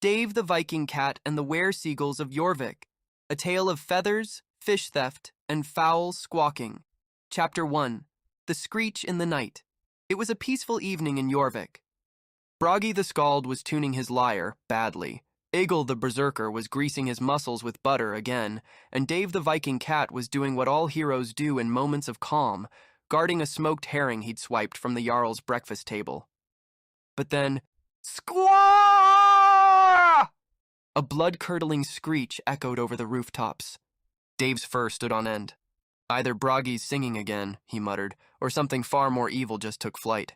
Dave the Viking Cat and the Were-Seagulls of Jorvik, a tale of feathers, fish theft, and fowl squawking. Chapter 1. The Screech in the Night. It was a peaceful evening in Yorvik. Bragi the Skald was tuning his lyre, badly. Egil the Berserker was greasing his muscles with butter again, and Dave the Viking Cat was doing what all heroes do in moments of calm, guarding a smoked herring he'd swiped from the Jarl's breakfast table. But then, squaw! A blood-curdling screech echoed over the rooftops. Dave's fur stood on end. Either Bragi's singing again, he muttered, or something far more evil just took flight.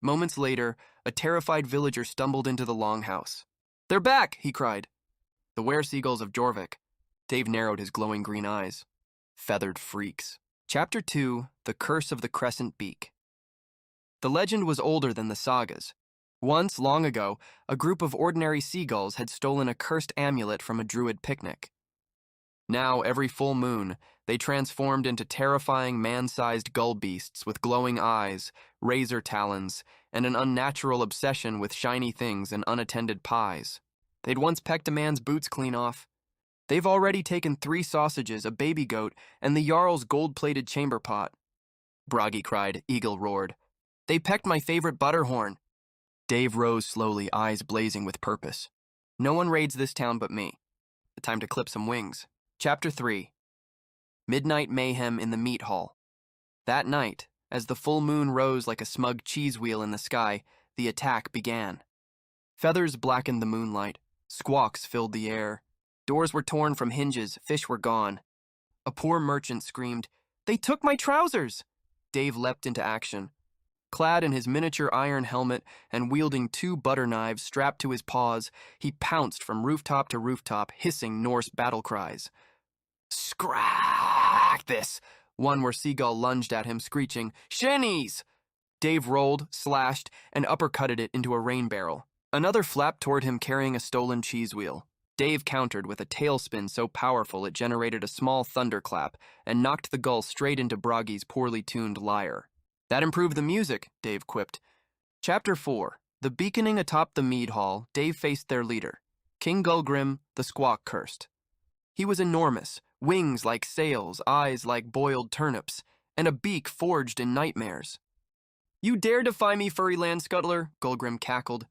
Moments later, a terrified villager stumbled into the longhouse. "They're back!" he cried. The Were-Seagulls of Jorvik. Dave narrowed his glowing green eyes. Feathered freaks. Chapter 2. The Curse of the Crescent Beak. The legend was older than the sagas. Once, long ago, a group of ordinary seagulls had stolen a cursed amulet from a druid picnic. Now, every full moon, they transformed into terrifying man-sized gull beasts with glowing eyes, razor talons, and an unnatural obsession with shiny things and unattended pies. They'd once pecked a man's boots clean off. They've already taken 3 sausages, a baby goat, and the Jarl's gold-plated chamber pot. Bragi cried, Egil roared. "They pecked my favorite butterhorn." Dave rose slowly, eyes blazing with purpose. "No one raids this town but me. Time to clip some wings." Chapter 3. Midnight Mayhem in the Meat Hall. That night, as the full moon rose like a smug cheese wheel in the sky, the attack began. Feathers blackened the moonlight. Squawks filled the air. Doors were torn from hinges. Fish were gone. A poor merchant screamed, "They took my trousers!" Dave leapt into action. Clad in his miniature iron helmet and wielding 2 butter knives strapped to his paws, he pounced from rooftop to rooftop, hissing Norse battle cries. "Scrack this!" One Were-Seagull lunged at him, screeching, "Shinnies!" Dave rolled, slashed, and uppercutted it into a rain barrel. Another flapped toward him carrying a stolen cheese wheel. Dave countered with a tailspin so powerful it generated a small thunderclap and knocked the gull straight into Bragi's poorly tuned lyre. "That improved the music," Dave quipped. Chapter 4. The beaconing atop the mead hall, Dave faced their leader, King Gullgrim, the Squawk-Cursed. He was enormous, wings like sails, eyes like boiled turnips, and a beak forged in nightmares. "You dare defy me, furry landscuttler?" Gullgrim cackled.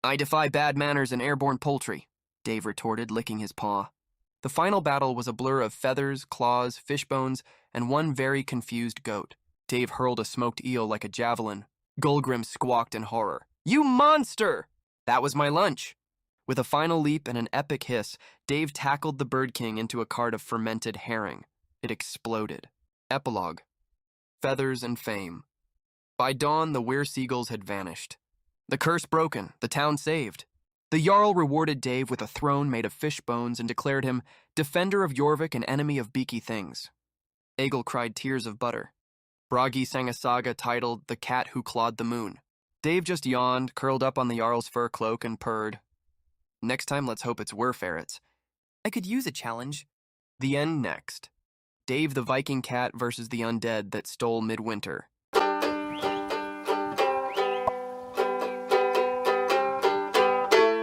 "I defy bad manners and airborne poultry," Dave retorted, licking his paw. The final battle was a blur of feathers, claws, fish bones, and one very confused goat. Dave hurled a smoked eel like a javelin. Gullgrim squawked in horror. "You monster!" "That was my lunch." With a final leap and an epic hiss, Dave tackled the Bird King into a cart of fermented herring. It exploded. Epilogue. Feathers and fame. By dawn, the Were-Seagulls had vanished. The curse broken, the town saved. The Jarl rewarded Dave with a throne made of fish bones and declared him defender of Yorvik and enemy of beaky things. Egil cried tears of butter. Bragi sang a saga titled The Cat Who Clawed the Moon. Dave just yawned, curled up on the Jarl's fur cloak, and purred. Next time, let's hope it's were-ferrets. I could use a challenge. The end next. Dave the Viking Cat versus the undead that stole midwinter.